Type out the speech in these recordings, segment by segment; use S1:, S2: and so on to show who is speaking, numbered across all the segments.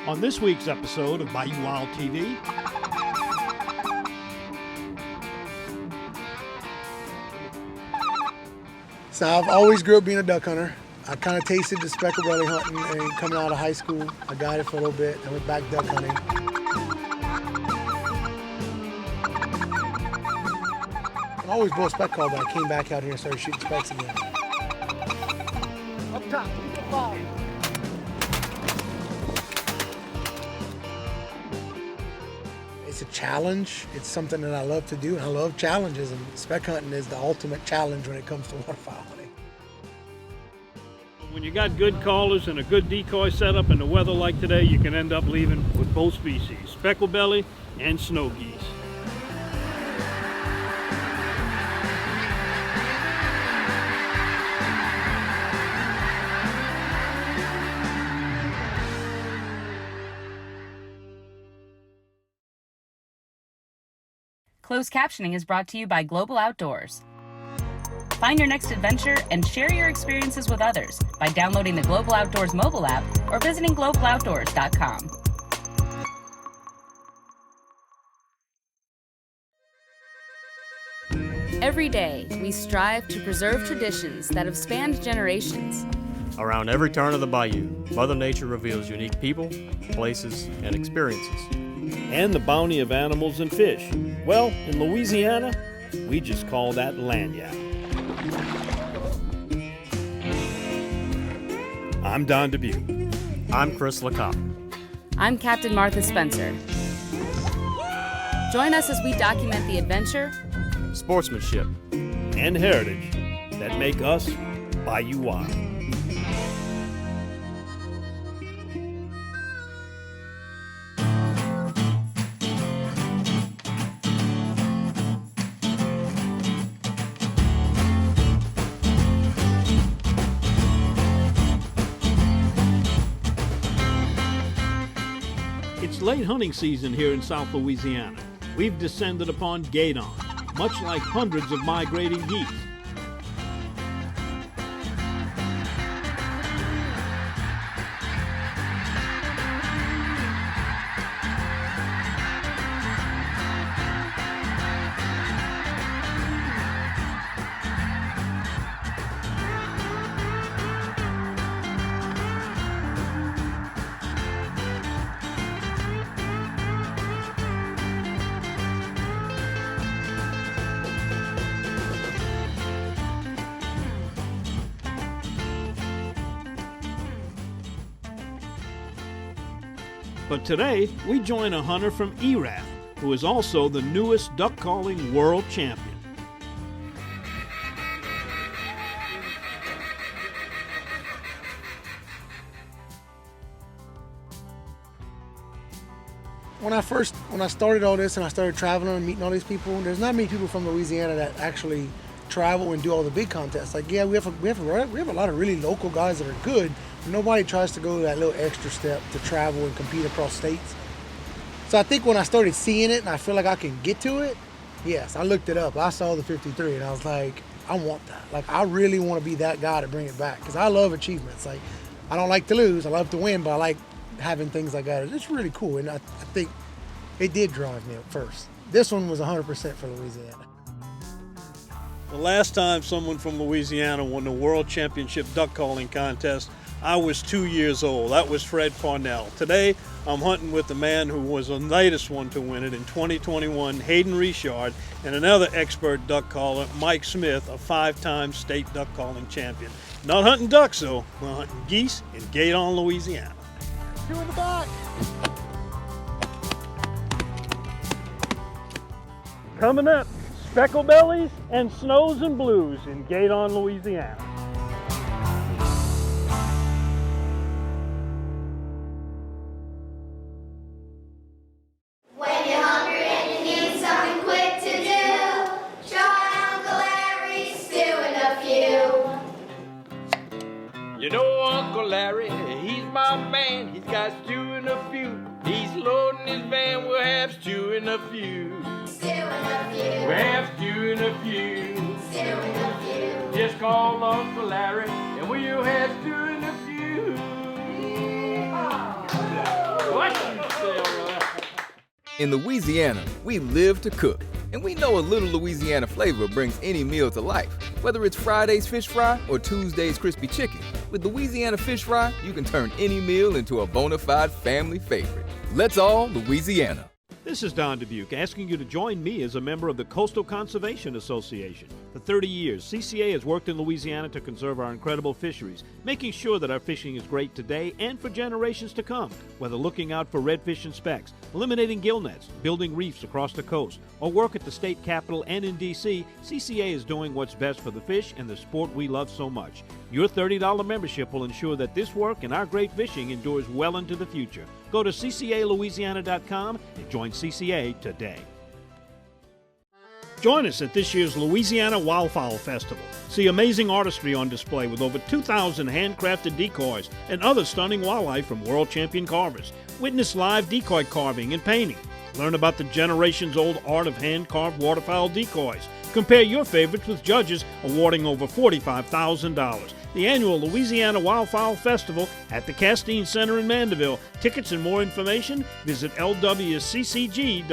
S1: On this week's episode of Bayou Wild TV,
S2: so I've always grew up being a duck hunter. I kind of tasted the speckled belly hunting and coming out of high school. I got it for a little bit. I went back duck hunting. I always blew a speck call, but I came back out here and started shooting specks again. Up top, keep it ball. It's a challenge. It's something that I love to do, and I love challenges, and speck hunting is the ultimate challenge when it comes to waterfowl hunting.
S1: when you got good callers and a good decoy setup and the weather like today, you can end up leaving with both species, speckled belly and snow geese.
S3: Closed captioning is brought to you by Global Outdoors. Find your next adventure and share your experiences with others by downloading the Global Outdoors mobile app or visiting globaloutdoors.com. Every day, we strive to preserve traditions that have spanned generations.
S4: Around every turn of the bayou, Mother Nature reveals unique people, places, and experiences.
S1: And the bounty of animals and fish. Well, in Louisiana, we just call that lagniappe. I'm Don Dubuque.
S4: I'm Chris LeCoq.
S3: I'm Captain Martha Spencer. Join us as we document the adventure,
S4: Sportsmanship,
S1: and heritage that make us Bayou Wild. It's late hunting season here in South Louisiana. We've descended upon Gueydan, much like hundreds of migrating geese. But today, we join a hunter from Erath, who is also the newest duck calling world champion.
S2: When I started all this and I started traveling and meeting all these people, there's not many people from Louisiana that actually travel and do all the big contests. Like, yeah, we have a lot of really local guys that are good. Nobody tries to go that little extra step to travel and compete across states. So I think when I started seeing it and I feel like I can get to it, yes, I looked it up. I saw the 53 and I was like, I want that. Like, I really want to be that guy to bring it back because I love achievements. Like, I don't like to lose. I love to win, but I like having things like that. It's really cool. And I think it did drive me at first. This one was 100% for Louisiana.
S1: The last time someone from Louisiana won the World Championship Duck Calling Contest, I was 2 years old. That was Fred Parnell. Today, I'm hunting with the man who was the latest one to win it in 2021, Haiden Richard, and another expert duck caller, Mike Smith, a 5-time state duck calling champion. Not hunting ducks, though. We're hunting geese in Gueydan, Louisiana.
S2: Two in the back.
S1: Coming up, speckled bellies and snows and blues in Gueydan, Louisiana.
S5: When you're hungry and you need something quick to do, try Uncle Larry's stewing a few.
S6: You know Uncle Larry, he's my man. He's got stew in a few. He's loading his van, we'll have stew in a few.
S5: Stewing a few.
S6: We'll have stew in a few.
S5: Stewing a few.
S6: Just call Uncle Larry, and we'll have stew in a few. Wow!
S7: In Louisiana, we live to cook, and we know a little Louisiana flavor brings any meal to life. Whether it's Friday's fish fry or Tuesday's crispy chicken, with Louisiana fish fry, you can turn any meal into a bona fide family favorite. Let's all Louisiana.
S8: This is Don Dubuque asking you to join me as a member of the Coastal Conservation Association. For 30 years, CCA has worked in Louisiana to conserve our incredible fisheries, making sure that our fishing is great today and for generations to come. Whether looking out for redfish and specks, eliminating gill nets, building reefs across the coast, or work at the state capitol and in D.C., CCA is doing what's best for the fish and the sport we love so much. Your $30 membership will ensure that this work and our great fishing endures well into the future. Go to ccalouisiana.com and join CCA today. Join us at this year's Louisiana Wildfowl Festival. See amazing artistry on display with over 2,000 handcrafted decoys and other stunning wildlife from world champion carvers. Witness live decoy carving and painting. Learn about the generations-old art of hand-carved waterfowl decoys. Compare your favorites with judges awarding over $45,000. The annual Louisiana Wildfowl Festival at the Castine Center in Mandeville. Tickets and more information, visit lwccg.com.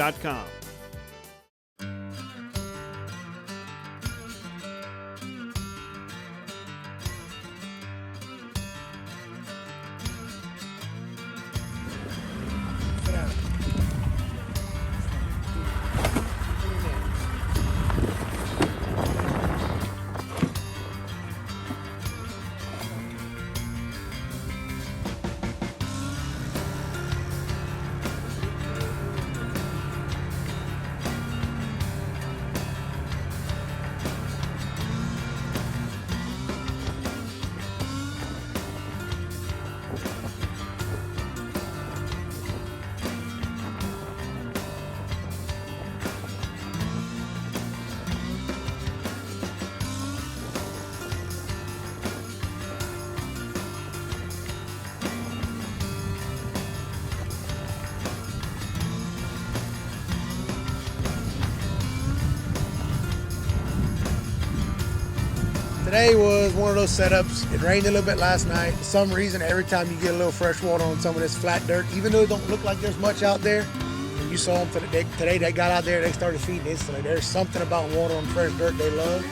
S2: Today was one of those setups. It rained a little bit last night. For some reason, every time you get a little fresh water on some of this flat dirt, even though it don't look like there's much out there, when you saw them today, they got out there, they started feeding instantly. There's something about water on fresh dirt they love.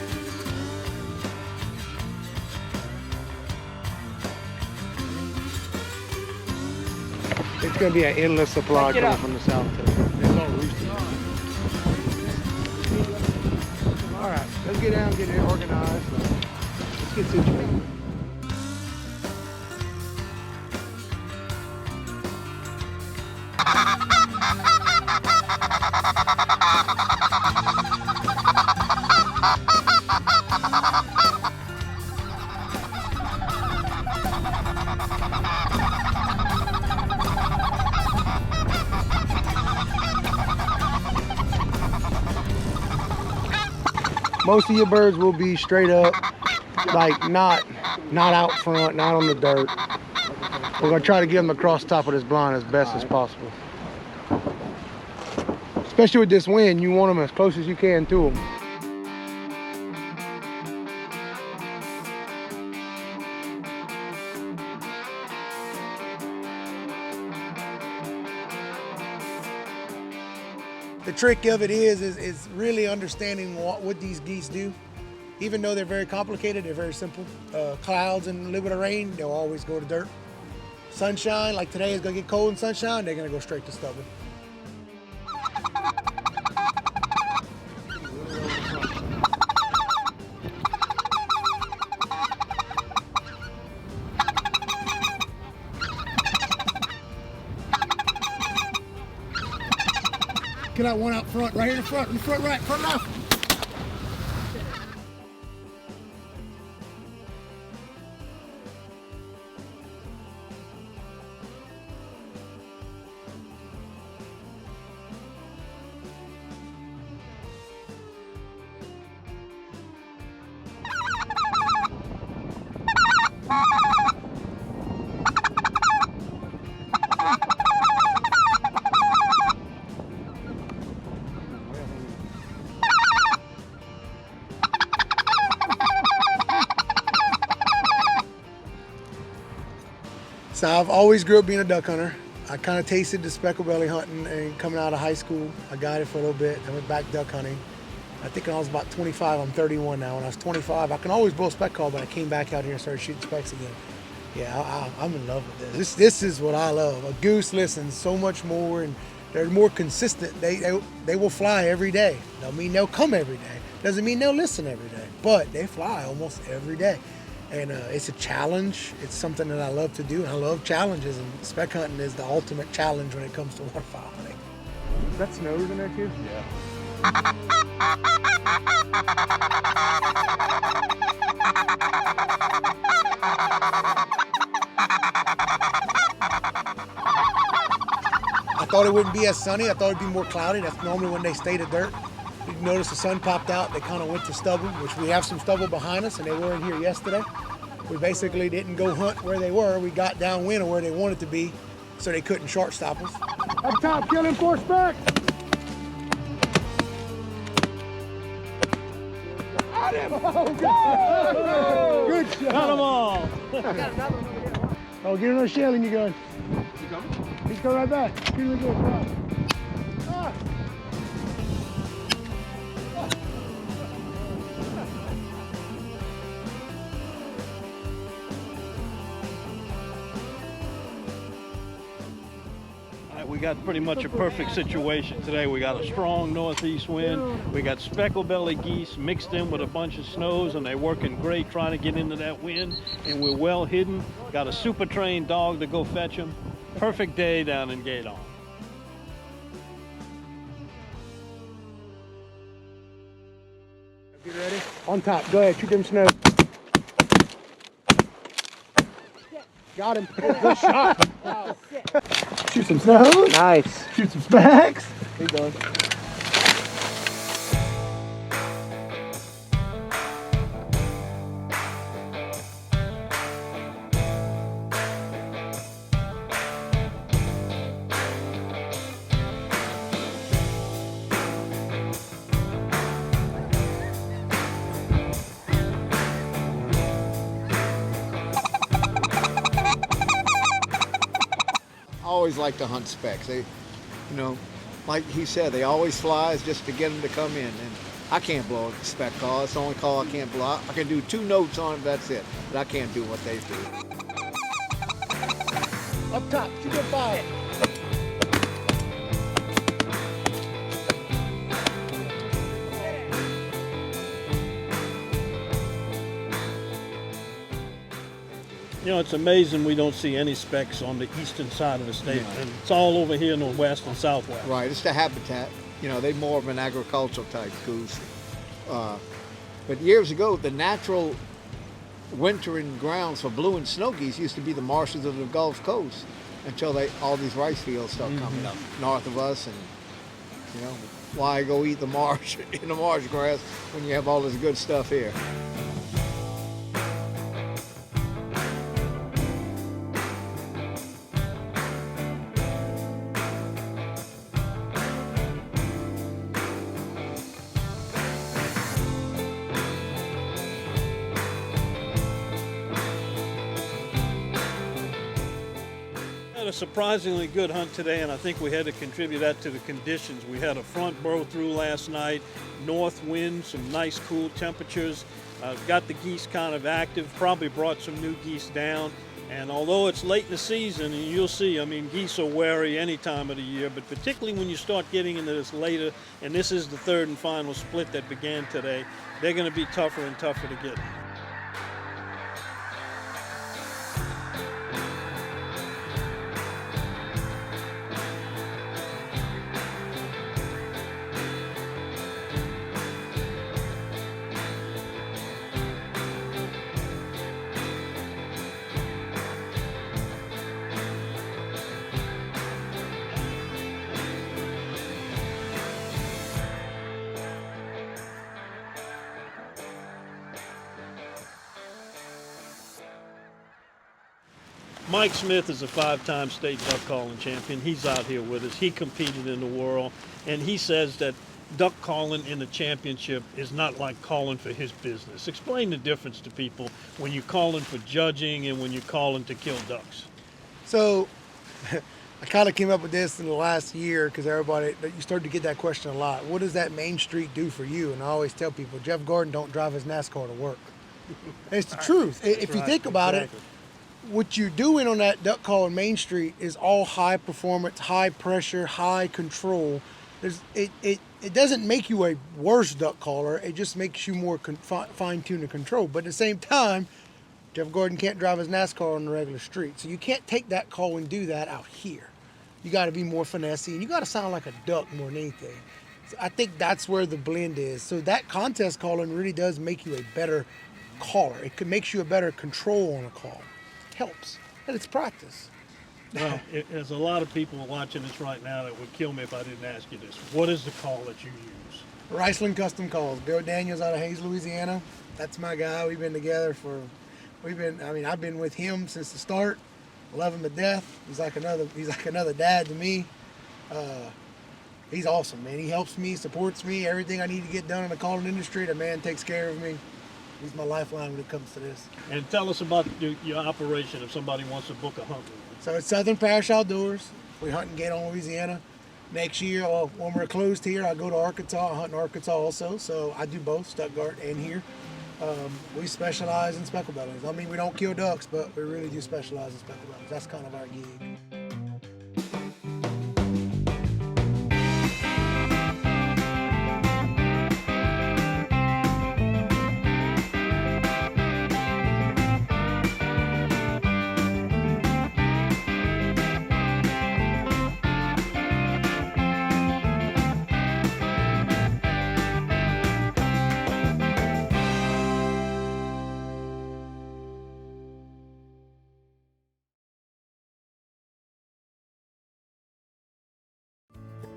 S2: It's going to be an endless supply coming from the south today. There's no roosting. All right, let's get down, get it organized. Let's get situated. Most of your birds will be straight up, like not out front, not on the dirt. We're gonna try to get them across top of this blind as best as possible. Especially with this wind, you want them as close as you can to them. The trick of it is really understanding what these geese do. Even though they're very complicated, they're very simple. Clouds and a little bit of rain, they'll always go to dirt. Sunshine, like today is gonna get cold in sunshine, they're gonna go straight to stubble. Get out one out front, right here in front right, front left. So I've always grew up being a duck hunter. I kind of tasted the speckled belly hunting and coming out of high school. I got it for a little bit. I went back duck hunting. I think when I was about 25, I'm 31 now. When I was 25, I can always blow spec call, but I came back out here and started shooting specs again. Yeah, I'm in love with this. This is what I love. A goose listens so much more, and they're more consistent. They will fly every day. Don't mean they'll come every day. Doesn't mean they'll listen every day, but they fly almost every day. And it's a challenge. It's something that I love to do, and I love challenges, and spec hunting is the ultimate challenge when it comes to waterfowl hunting. Is that snows in there too? Yeah. I thought it wouldn't be as sunny. I thought it'd be more cloudy. That's normally when they stay to dirt. You notice the sun popped out. They kind of went to stubble, which we have some stubble behind us, and they were in here yesterday. We basically didn't go hunt where they were. We got downwind of where they wanted to be, so they couldn't short stop us. Up top, kill him, force back. Got him! Oh, good shot.
S1: Got them all.
S2: Oh, get another shell in your gun. You coming? He's coming right back. Get him good. Ah.
S1: We got pretty much a perfect situation today. We got a strong northeast wind. We got speckled belly geese mixed in with a bunch of snows, and they're working great trying to get into that wind, and we're well hidden. Got a super trained dog to go fetch them. Perfect day down in Gueydan.
S2: Get ready? On top. Go ahead. Shoot them snows. Got him. Good shot. Wow. Shoot some snows. Nice. Shoot some specs. Keep going.
S9: Always like to hunt specs. They, you know, like he said, they always fly. It's just to get them to come in. And I can't blow a spec call. It's the only call I can't blow. I can do 2 notes on it, that's it. But I can't do what they do.
S2: Up top, shoot them fire.
S1: You know, it's amazing we don't see any specks on the eastern side of the state, and it's all over here in the west and southwest.
S9: Right, it's the habitat. You know, they're more of an agricultural type goose. But years ago, the natural wintering grounds for blue and snow geese used to be the marshes of the Gulf Coast until all these rice fields start coming up north of us. And, you know, why go eat the marsh in the marsh grass when you have all this good stuff here?
S1: Had a surprisingly good hunt today, and I think we had to contribute that to the conditions. We had a front blow through last night, north wind, some nice cool temperatures, got the geese kind of active, probably brought some new geese down. And although it's late in the season, and you'll see, I mean, geese are wary any time of the year, but particularly when you start getting into this later, and this is the third and final split that began today, they're going to be tougher and tougher to get. Mike Smith is a 5-time state duck calling champion. He's out here with us. He competed in the world, and he says that duck calling in the championship is not like calling for his business. Explain the difference to people when you're calling for judging and when you're calling to kill ducks.
S2: So I kind of came up with this in the last year because you started to get that question a lot. What does that Main Street do for you? And I always tell people, Jeff Gordon don't drive his NASCAR to work. It's the truth. If you think about it, what you're doing on that duck call on Main Street is all high performance, high pressure, high control. It doesn't make you a worse duck caller. It just makes you more fine-tuned and control. But at the same time, Jeff Gordon can't drive his NASCAR on the regular street. So you can't take that call and do that out here. You got to be more finessey, and you got to sound like a duck more than anything. So I think that's where the blend is. So that contest calling really does make you a better caller. It makes you a better control on a call. It helps, and it's practice.
S1: Well, there's a lot of people watching this right now that would kill me if I didn't ask you this. What is the call that you use?
S2: Riceland Custom Calls. Bill Daniels out of Hayes, Louisiana. That's my guy. We've been together I've been with him since the start. Love him to death. He's like another dad to me. He's awesome, man. He helps me, supports me, everything I need to get done in the calling industry. The man takes care of me. He's my lifeline when it comes to this.
S1: And tell us about your operation if somebody wants to book a hunt.
S2: So it's Southern Parish Outdoors. We hunt in Gueydan, Louisiana. Next year, when we're closed here, I go to Arkansas. I hunt in Arkansas also. So I do both, Stuttgart and here. We specialize in speckled bellies. I mean, we don't kill ducks, but we really do specialize in speckled bellies. That's kind of our gig.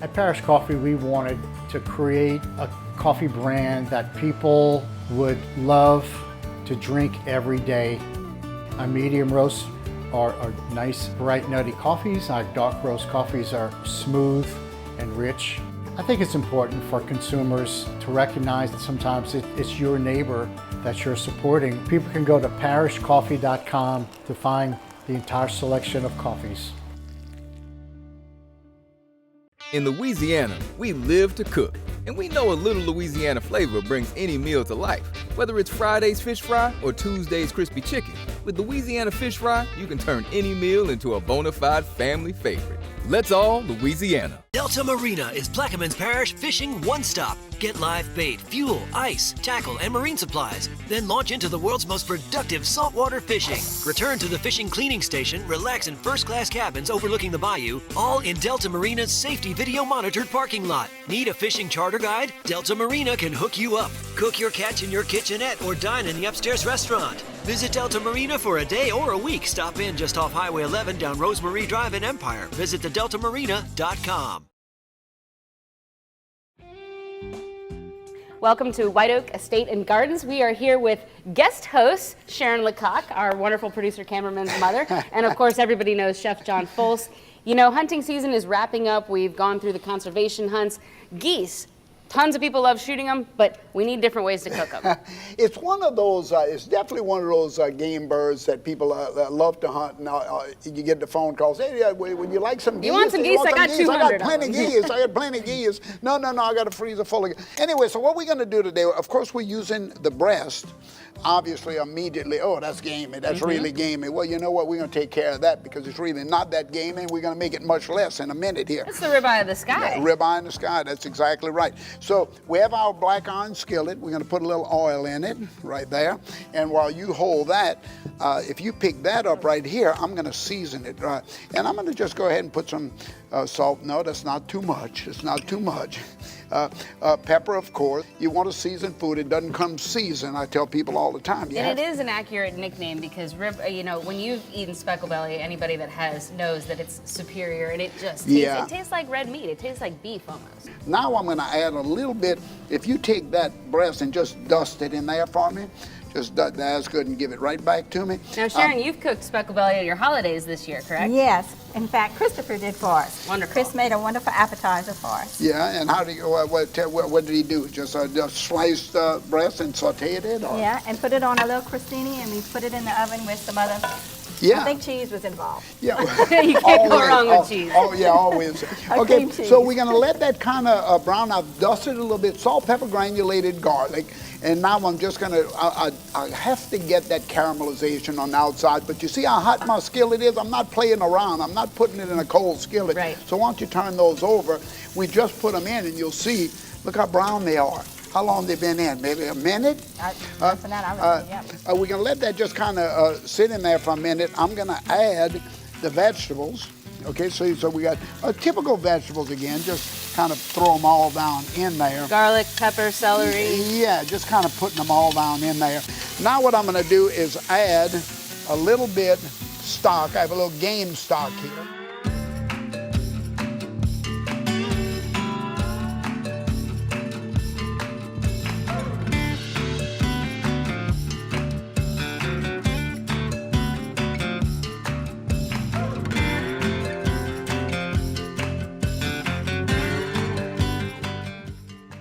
S10: At Parish Coffee, we wanted to create a coffee brand that people would love to drink every day. Our medium roasts are nice, bright, nutty coffees. Our dark roast coffees are smooth and rich. I think it's important for consumers to recognize that sometimes it's your neighbor that you're supporting. People can go to parishcoffee.com to find the entire selection of coffees.
S7: In Louisiana, we live to cook, and we know a little Louisiana flavor brings any meal to life. Whether it's Friday's fish fry or Tuesday's crispy chicken, with Louisiana fish fry, you can turn any meal into a bona fide family favorite. Let's all Louisiana.
S11: Delta Marina is Plaquemines Parish fishing one-stop. Get live bait, fuel, ice, tackle, and marine supplies. Then launch into the world's most productive saltwater fishing. Return to the fishing cleaning station, relax in first-class cabins overlooking the bayou, all in Delta Marina's safety video-monitored parking lot. Need a fishing charter guide? Delta Marina can hook you up. Cook your catch in your kitchenette or dine in the upstairs restaurant. Visit Delta Marina for a day or a week. Stop in just off Highway 11 down Rosemarie Drive in Empire. Visit thedeltamarina.com.
S3: Welcome to White Oak Estate and Gardens. We are here with guest host Sharon Lecoq, our wonderful producer cameraman's mother, and of course everybody knows Chef John Folse. You know, hunting season is wrapping up. We've gone through the conservation hunts. Geese. Tons of people love shooting them, but we need different ways to cook them.
S12: It's one of those, it's definitely one of those game birds that people love to hunt. Now, you get the phone calls, hey, would you like some geese?
S3: You want some geese? I got 200
S12: I got plenty of geese. I got plenty of geese. No, I got a freezer full of geese. Anyway, so what we're going to do today, of course, we're using the breast. Obviously, immediately, oh, that's gamey. That's really gamey. Well, you know what? We're going to take care of that because it's really not that gamey. We're going to make it much less in a minute here.
S3: It's the ribeye of the sky.
S12: Yeah, ribeye in the sky. That's exactly right. So we have our black iron skillet. We're going to put a little oil in it right there. And while you hold that, if you pick that up right here, I'm going to season it. And I'm going to just go ahead and put some salt. No, that's not too much. It's not too much. Pepper, of course. You want to season food. It doesn't come seasoned. I tell people all the time.
S3: And it is an accurate nickname because you know, when you've eaten speckle belly, anybody that has knows that it's superior, and it just tastes, it tastes like red meat. It tastes like beef almost.
S12: Now I'm going to add a little bit. If you take that breast and just dust it in there for me, just that's good, and give it right back to me.
S3: Now, Sharon, you've cooked speckle belly at your holidays this year, correct?
S13: Yes. In fact, Christopher did for us.
S3: Wonderful.
S13: Chris made a wonderful appetizer for us.
S12: Yeah, and how do you, what did he do? Just sliced breast and sauteed it? Or?
S13: Yeah, and put it on a little crostini, and we put it in the oven with some other
S12: Yeah.
S13: I think cheese was involved.
S12: Yeah.
S3: You can't go wrong with cheese.
S12: Oh, yeah, always. Okay,
S13: cream cheese.
S12: so we're going to let that kind of brown. I've dusted a little bit, salt, pepper, granulated garlic. And now I'm just going to, I have to get that caramelization on the outside. But you see how hot my skillet is? I'm not playing around. I'm not putting it in a cold skillet.
S3: Right.
S12: So why don't you turn those over? We just put them in and you'll see, look how brown they are. How long they been in? Maybe a minute?
S13: We're
S12: going to let that just kind of sit in there for a minute. I'm going to add the vegetables. Okay, so we got typical vegetables again. Just kind of throw them all down in there.
S3: Garlic, pepper, celery.
S12: Yeah, just kind of putting them all down in there. Now what I'm going to do is add a little bit stock. I have a little game stock here.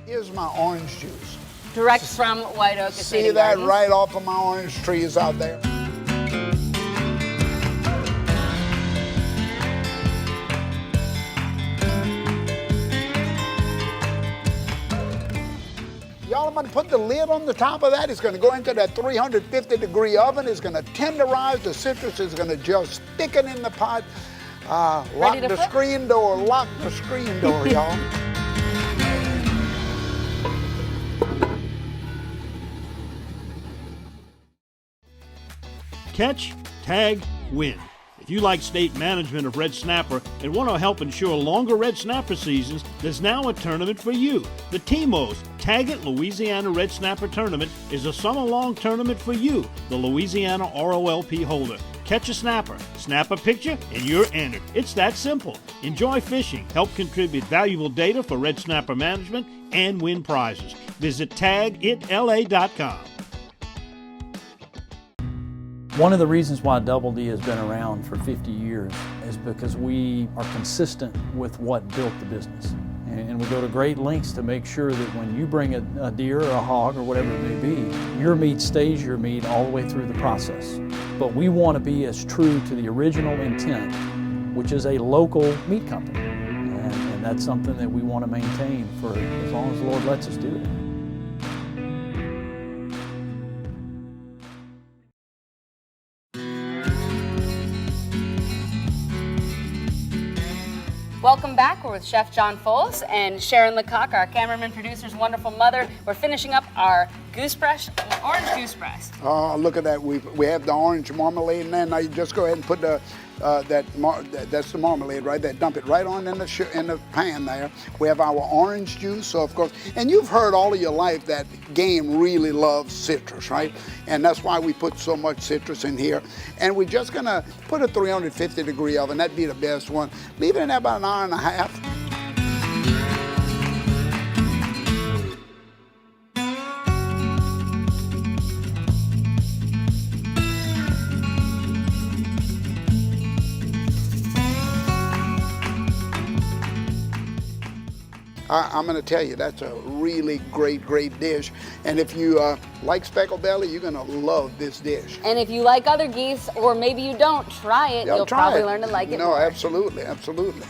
S12: Here's my orange juice.
S3: Direct from White Oak.
S12: See that right off of my orange trees out there? Y'all, I'm going to put the lid on the top of that. It's going to go into that 350-degree oven. It's going to tenderize. The citrus is going to just thicken in the pot. Lock the screen door. Lock the screen door, y'all.
S8: Catch, tag, win. If you like state management of red snapper and want to help ensure longer red snapper seasons, there's now a tournament for you. The TMO's Tag It Louisiana Red Snapper Tournament is a summer-long tournament for you, the Louisiana ROLP holder. Catch a snapper, snap a picture, and you're entered. It's that simple. Enjoy fishing, help contribute valuable data for red snapper management, and win prizes. Visit tagitla.com.
S14: One of the reasons why Double D has been around for 50 years is because we are consistent with what built the business. And we go to great lengths to make sure that when you bring a deer or a hog or whatever it may be, your meat stays your meat all the way through the process. But we want to be as true to the original intent, which is a local meat company. And that's something that we want to maintain for as long as the Lord lets us do it.
S3: Welcome back. We're with Chef John Folse and Sharon Lecoq, our cameraman, producer's wonderful mother. We're finishing up our goose press, orange goose press.
S12: Oh, look at that. We have the orange marmalade in there. Now you just go ahead and put that's the marmalade right there. Dump it right on in the pan there. We have our orange juice, so of course, and you've heard all of your life that game really loves citrus, right? And that's why we put so much citrus in here. And we're just gonna put a 350-degree oven. That'd be the best one. Leave it in there about an hour and a half. I'm going to tell you, that's a really great, great dish. And if you like speckled belly, you're going to love this dish.
S3: And if you like other geese, or maybe you don't, try it. You'll probably learn to like it more.
S12: No, absolutely, absolutely.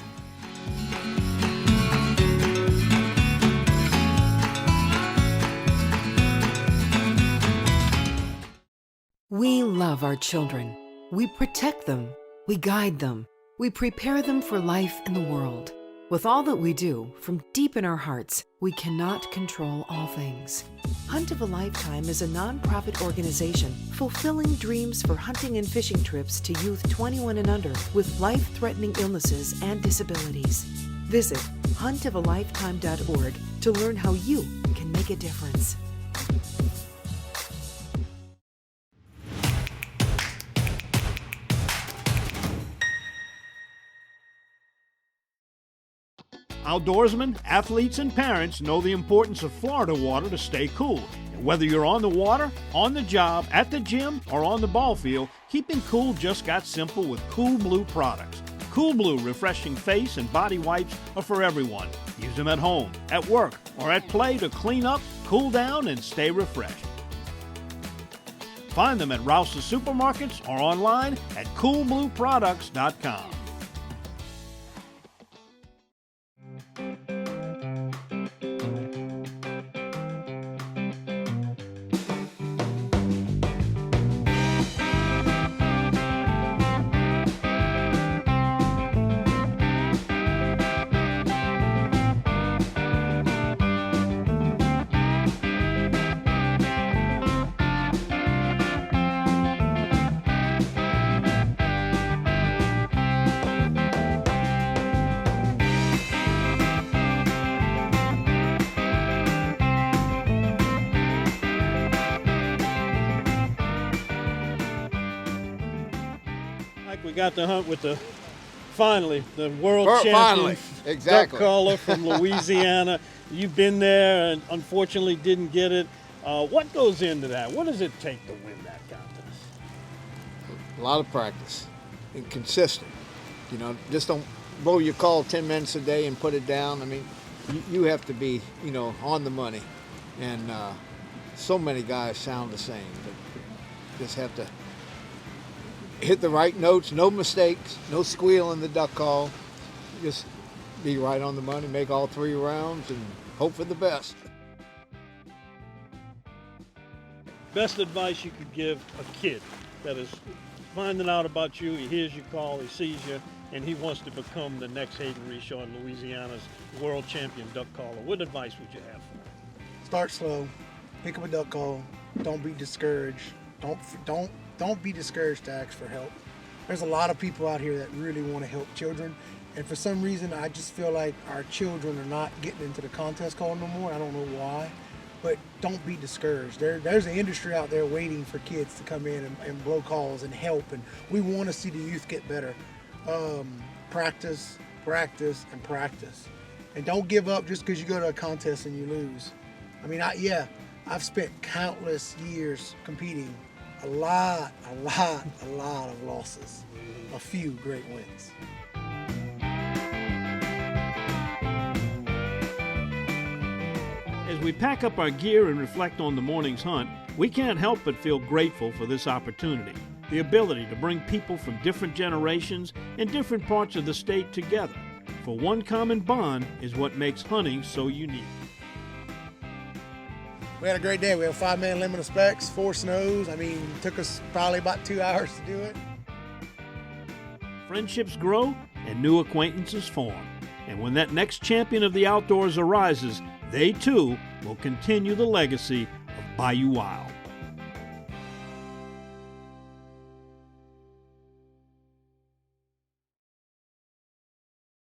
S15: We love our children. We protect them. We guide them. We prepare them for life in the world. With all that we do, from deep in our hearts, we cannot control all things. Hunt of a Lifetime is a nonprofit organization fulfilling dreams for hunting and fishing trips to youth 21 and under with life-threatening illnesses and disabilities. Visit huntofalifetime.org to learn how you can make a difference.
S8: Outdoorsmen, athletes, and parents know the importance of Florida water to stay cool. And whether you're on the water, on the job, at the gym, or on the ball field, keeping cool just got simple with Cool Blue products. Cool Blue refreshing face and body wipes are for everyone. Use them at home, at work, or at play to clean up, cool down, and stay refreshed. Find them at Rouse's Supermarkets or online at coolblueproducts.com.
S1: We got to hunt with finally the world champion
S9: Finally, exactly.
S1: duck caller from Louisiana. You've been there and unfortunately didn't get it. What goes into that? What does it take to win that contest?
S9: A lot of practice and consistent. You know, just don't blow your call 10 minutes a day and put it down. I mean, you have to be, you know, on the money. And so many guys sound the same, but just have to hit the right notes, no mistakes, no squeal in the duck call. Just be right on the money, make all 3 rounds, and hope for the best.
S1: Best advice you could give a kid that is finding out about you, he hears your call, he sees you, and he wants to become the next Haiden Richard, Louisiana's world champion duck caller. What advice would you have for him?
S2: Start slow, pick up a duck call, don't be discouraged. Don't be discouraged to ask for help. There's a lot of people out here that really want to help children, and for some reason I just feel like our children are not getting into the contest call no more. I don't know why, but don't be discouraged. There's an industry out there waiting for kids to come in and blow calls and help, and we want to see the youth get better. Practice, practice, and practice. And don't give up just because you go to a contest and you lose. I mean, I've spent countless years competing. A lot of losses, a few great wins.
S8: As we pack up our gear and reflect on the morning's hunt, we can't help but feel grateful for this opportunity, the ability to bring people from different generations and different parts of the state together. For one common bond is what makes hunting so unique.
S2: We had a great day. We had a 5-man limit of specs, 4 snows. I mean, it took us probably about 2 hours to do it.
S8: Friendships grow and new acquaintances form. And when that next champion of the outdoors arises, they too will continue the legacy of Bayou Wild.